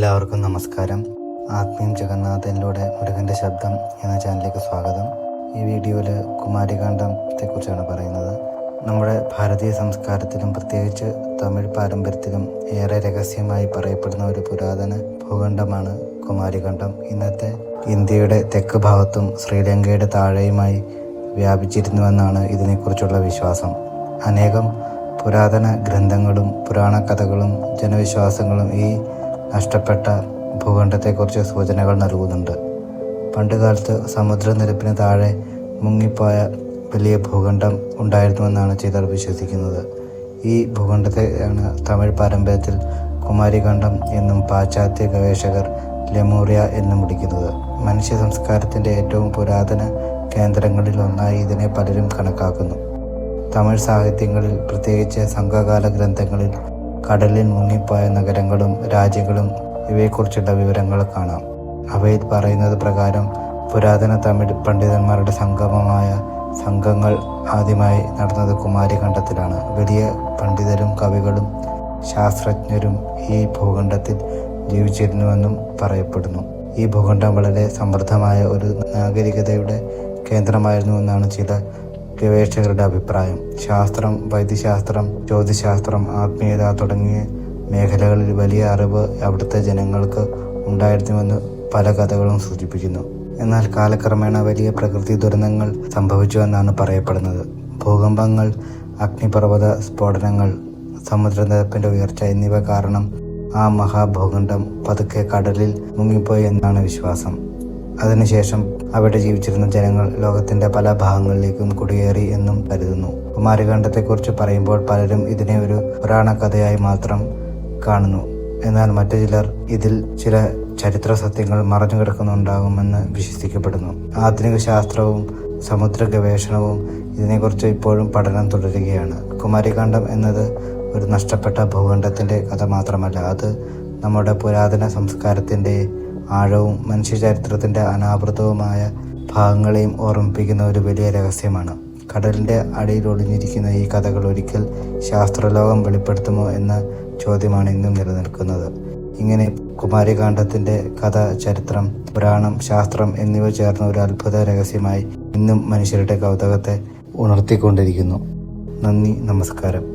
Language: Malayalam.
എല്ലാവർക്കും നമസ്കാരം. ആത്മീയം ജഗന്നാഥനിലൂടെ മുരുകൻ്റെ ശബ്ദം എന്ന ചാനലിലേക്ക് സ്വാഗതം. ഈ വീഡിയോയിൽ കുമാരികാണ്ഡത്തെക്കുറിച്ചാണ് പറയുന്നത്. നമ്മുടെ ഭാരതീയ സംസ്കാരത്തിലും പ്രത്യേകിച്ച് തമിഴ് പാരമ്പര്യത്തിലും ഏറെ രഹസ്യമായി പറയപ്പെടുന്ന ഒരു പുരാതന ഭൂഖണ്ഡമാണ് കുമാരികണ്ഡം. ഇന്നത്തെ ഇന്ത്യയുടെ തെക്ക് ഭാഗത്തും ശ്രീലങ്കയുടെ താഴെയുമായി വ്യാപിച്ചിരുന്നുവെന്നാണ് ഇതിനെക്കുറിച്ചുള്ള വിശ്വാസം. അനേകം പുരാതന ഗ്രന്ഥങ്ങളും പുരാണ കഥകളും ജനവിശ്വാസങ്ങളും ഈ നഷ്ടപ്പെട്ട ഭൂഖണ്ഡത്തെക്കുറിച്ച് സൂചനകൾ നൽകുന്നുണ്ട്. പണ്ടുകാലത്ത് സമുദ്രനിരപ്പിന് താഴെ മുങ്ങിപ്പോയ വലിയ ഭൂഖണ്ഡം ഉണ്ടായിരുന്നുവെന്നാണ് ചിലർ വിശ്വസിക്കുന്നത്. ഈ ഭൂഖണ്ഡത്തെയാണ് തമിഴ് പാരമ്പര്യത്തിൽ കുമാരികണ്ഡം എന്നും പാശ്ചാത്യ ഗവേഷകർ ലെമൂറിയ എന്നും വിളിക്കുന്നത്. മനുഷ്യ സംസ്കാരത്തിൻ്റെ ഏറ്റവും പുരാതന കേന്ദ്രങ്ങളിൽ ഒന്നായി ഇതിനെ പലരും കണക്കാക്കുന്നു. തമിഴ് സാഹിത്യങ്ങളിൽ, പ്രത്യേകിച്ച് സംഘകാല ഗ്രന്ഥങ്ങളിൽ കടലിൽ മുങ്ങിപ്പോയ നഗരങ്ങളും രാജ്യങ്ങളും ഇവയെക്കുറിച്ചുള്ള വിവരങ്ങൾ കാണാം. അവയിൽ പറയുന്നത് പ്രകാരം പുരാതന തമിഴ് പണ്ഡിതന്മാരുടെ സംഘങ്ങൾ ആദ്യമായി നടന്നത് കുമാരികണ്ഡത്തിലാണ്. വലിയ പണ്ഡിതരും കവികളും ശാസ്ത്രജ്ഞരും ഈ ഭൂഖണ്ഡത്തിൽ ജീവിച്ചിരുന്നുവെന്നും പറയപ്പെടുന്നു. ഈ ഭൂഖണ്ഡം വളരെ സമൃദ്ധമായ ഒരു നാഗരികതയുടെ കേന്ദ്രമായിരുന്നുവെന്നാണ് ചില ഗവേഷകരുടെ അഭിപ്രായം. ശാസ്ത്രം, വൈദ്യശാസ്ത്രം, ജ്യോതിശാസ്ത്രം, ആത്മീയത തുടങ്ങിയ മേഖലകളിൽ വലിയ അറിവ് അവിടുത്തെ ജനങ്ങൾക്ക് ഉണ്ടായിരുന്നുവെന്ന് പല കഥകളും സൂചിപ്പിക്കുന്നു. എന്നാൽ കാലക്രമേണ വലിയ പ്രകൃതി ദുരന്തങ്ങൾ സംഭവിച്ചുവെന്നാണ് പറയപ്പെടുന്നത്. ഭൂകമ്പങ്ങൾ, അഗ്നിപർവ്വത സ്ഫോടനങ്ങൾ, സമുദ്രനിരപ്പിന്റെ ഉയർച്ച എന്നിവ കാരണം ആ മഹാഭൂഖണ്ഡം പതുക്കെ കടലിൽ മുങ്ങിപ്പോയി എന്നാണ് വിശ്വാസം. അതിനുശേഷം അവിടെ ജീവിച്ചിരുന്ന ജനങ്ങൾ ലോകത്തിന്റെ പല ഭാഗങ്ങളിലേക്കും കുടിയേറി എന്നും കരുതുന്നു. കുമാരികണ്ഡത്തെക്കുറിച്ച് പറയുമ്പോൾ പലരും ഇതിനെ ഒരു പുരാണ കഥയായി മാത്രം കാണുന്നു. എന്നാൽ മറ്റു ചിലർ ഇതിൽ ചില ചരിത്ര സത്യങ്ങൾ മറഞ്ഞു കിടക്കുന്നുണ്ടാകുമെന്ന് വിശ്വസിക്കപ്പെടുന്നു. ആധുനിക ശാസ്ത്രവും സമുദ്ര ഗവേഷണവും ഇതിനെക്കുറിച്ച് ഇപ്പോഴും പഠനം തുടരുകയാണ്. കുമാരികണ്ഡം എന്നത് ഒരു നഷ്ടപ്പെട്ട ഭൂഖണ്ഡത്തിന്റെ കഥ മാത്രമല്ല, അത് നമ്മുടെ പുരാതന സംസ്കാരത്തിന്റെ ആഴവും മനുഷ്യചരിത്രത്തിന്റെ അനാവൃതവുമായ ഭാഗങ്ങളെയും ഓർമ്മിപ്പിക്കുന്ന ഒരു വലിയ രഹസ്യമാണ്. കടലിന്റെ അടിയിൽ ഒളിഞ്ഞിരിക്കുന്ന ഈ കഥകൾ ഒരിക്കൽ ശാസ്ത്രലോകം വെളിപ്പെടുത്തുമോ എന്ന ചോദ്യമാണ് ഇന്നും നിലനിൽക്കുന്നത്. ഇങ്ങനെ കുമാരികാണ്ഡത്തിന്റെ കഥ, ചരിത്രം, പുരാണം, ശാസ്ത്രം എന്നിവ ചേർന്ന ഒരു അത്ഭുത രഹസ്യമായി ഇന്നും മനുഷ്യരുടെ കൗതുകത്തെ ഉണർത്തിക്കൊണ്ടിരിക്കുന്നു. നന്ദി, നമസ്കാരം.